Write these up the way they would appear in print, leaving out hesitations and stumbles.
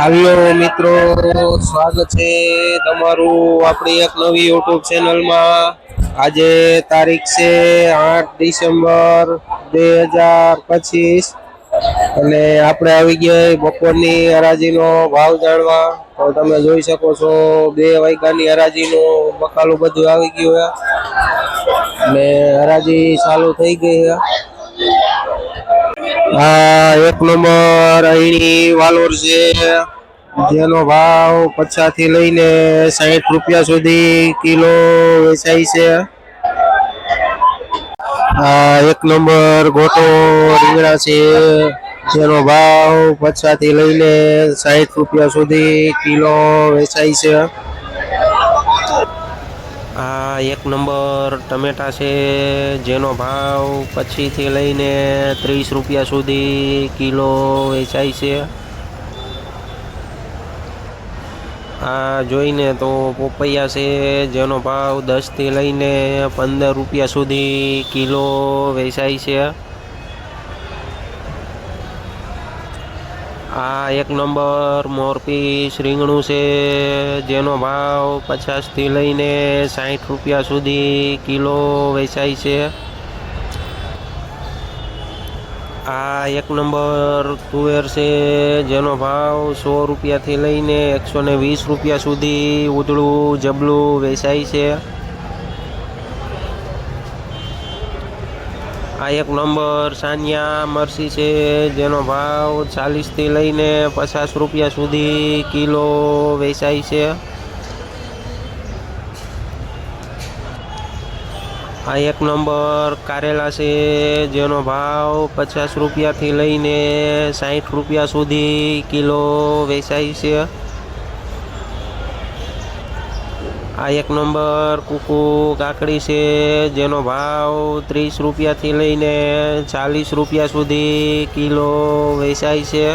હાલો મિત્રો, સ્વાગત છે તમારું આપણી એક નવી યુટ્યુબ ચેનલમાં। આજે તારીખ છે 8 ડિસેમ્બર 2025 અને આપણે આવી ગયા બપોરની હરાજીનો ભાવ જાણવા। તો તમે જોઈ શકો છો 2 વાગ્યાની હરાજીનું બકાલું બધું આવી ગયું છે અને હરાજી ચાલુ થઈ ગઈ છે। એક નંબર અહીંની વાલોર છે, જેનો ભાવ 50 થી લઈને 60 રૂપિયા સુધી કિલો વેચાય છે। એક નંબર ગોટો રીંગણા છે, જેનો ભાવ 50 થી લઈને 60 રૂપિયા સુધી કિલો વેચાય છે। એક નંબર ટમેટા છે, જેનો ભાવ 25 થી લઈને 30 રૂપિયા સુધી કિલો વેચાય છે। જોઈને તો પોપૈયા છે, જેનો ભાવ 10 થી લઈને 15 રૂપિયા સુધી કિલો વેચાય છે। એક નંબર મોરપીસ રીંગણું છે, જેનો ભાવ 50 થી લઈને 60 રૂપિયા સુધી કિલો વેચાય છે। એક નંબર તુવેર છે, જેનો ભાવ 100 રૂપિયાથી લઈને 120 રૂપિયા સુધી ઉધળું જબલું વેચાય છે। એક નંબર સાનિયા મરસી છે, જેનો ભાવ 40 થી લઈને 50 રૂપિયા સુધી કિલો વેચાય છે। એક નંબર કારેલા છે, જેનો ભાવ 50 રૂપિયાથી લઈને 60 રૂપિયા સુધી કિલો વેચાય છે। એક નંબર કુકુ કાકડી છે, જેનો ભાવ 30 રૂપિયાથી લઈને 40 રૂપિયા સુધી કિલો વેચાય છે।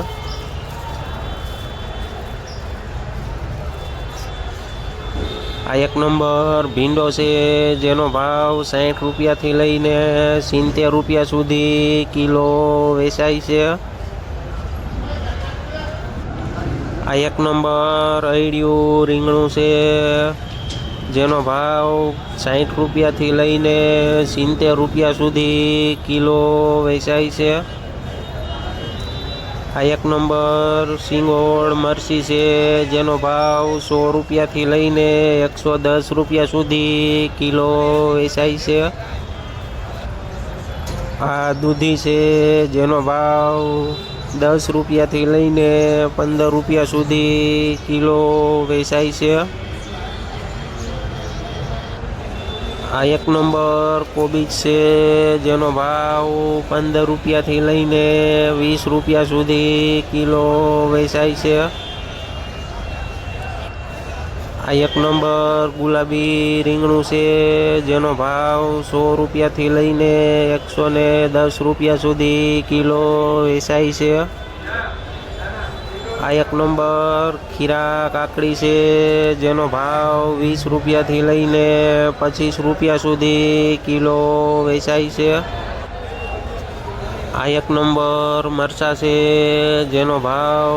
એક નંબર ભીંડો છે, જેનો ભાવ 60 રૂપિયાથી લઈને 70 રૂપિયા સુધી કિલો વેચાય છે। એક નંબર અયડિયું રીંગણું છે, જેનો ભાવ 60 રૂપિયાથી લઈને 70 રૂપિયા સુધી કિલો વેચાય છે। એક નંબર સિંગોળ મરસી છે, જેનો ભાવ 100 રૂપિયાથી લઈને 110 રૂપિયા સુધી કિલો વેચાય છે। દૂધી છે, જેનો ભાવ 10 રૂપિયાથી લઈને 15 રૂપિયા સુધી કિલો વેચાય છે। એક નંબર કોબીજ છે, જેનો ભાવ 15 રૂપિયાથી લઈને 20 રૂપિયા સુધી કિલો વેચાય છે। એક નંબર ગુલાબી રીંગણું છે, જેનો ભાવ 100 રૂપિયાથી લઈને 110 રૂપિયા સુધી કિલો વેચાય છે। એક નંબર ખીરા કાકડી છે, જેનો ભાવ 20 રૂપિયાથી લઈને 25 રૂપિયા સુધી કિલો વેચાય છે। એક નંબર મરચાં છે, જેનો ભાવ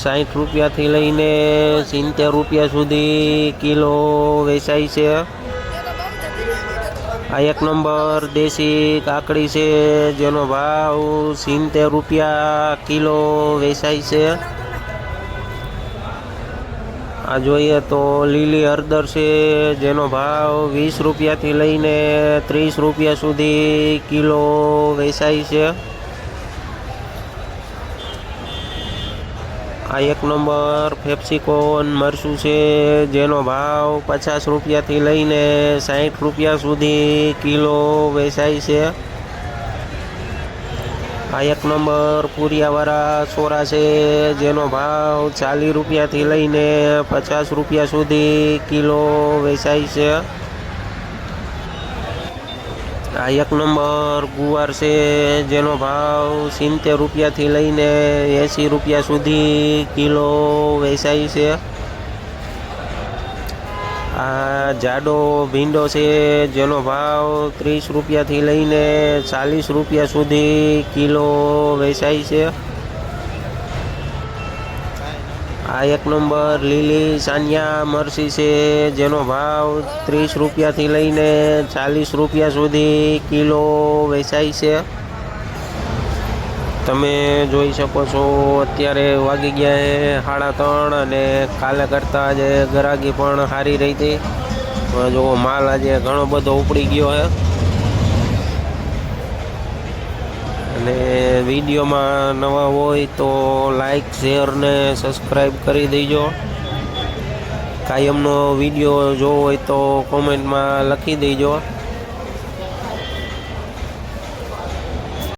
60 રૂપિયાથી લઈને 70 રૂપિયા સુધી કિલો વેચાય છે। એક નંબર દેશી કાકડી છે, જેનો ભાવ 70 રૂપિયા કિલો વેચાય છે। જોઈએ તો લીલી હળદર છે, જેનો ભાવ 20 રૂપિયાથી લઈને 30 રૂપિયા સુધી કિલો વેચાય છે। એક નંબર ફેપ્સિકોન મરચું છે, જેનો ભાવ 50 રૂપિયાથી લઈને 60 રૂપિયા સુધી કિલો વેચાય છે। એક નંબર પૂરિયાવાળા સોરા છે, જેનો ભાવ 40 રૂપિયાથી લઈને 50 રૂપિયા સુધી કિલો વેચાય છે। એક નંબર ગુવાર છે, જેનો ભાવ 70 રૂપિયાથી લઈને 80 રૂપિયા સુધી કિલો વેચાય છે। જાડો ભીંડો છે, જેનો ભાવ 30 રૂપિયાથી લઈને 40 રૂપિયા સુધી કિલો વેચાય છે। આ 1 નંબર લીલી સાનિયા મરસી છે, જેનો ભાવ 30 રૂપિયાથી લઈને 40 રૂપિયા સુધી કિલો વેચાય છે. તમે જોઈ શકો છો અત્યારે વાગી ગયા 3:30 અને કાલે કરતાં આજે ગરાગી પણ સારી રહી હતી. જો માલ આજે ઘણો બધો ઉપડી ગયો છે. અને વિડીયોમાં નવા હોય તો લાઈક શેર ને સબસ્ક્રાઈબ કરી દેજો. કાયમનો વિડીયો જોવો હોય તો કોમેન્ટમાં લખી દેજો.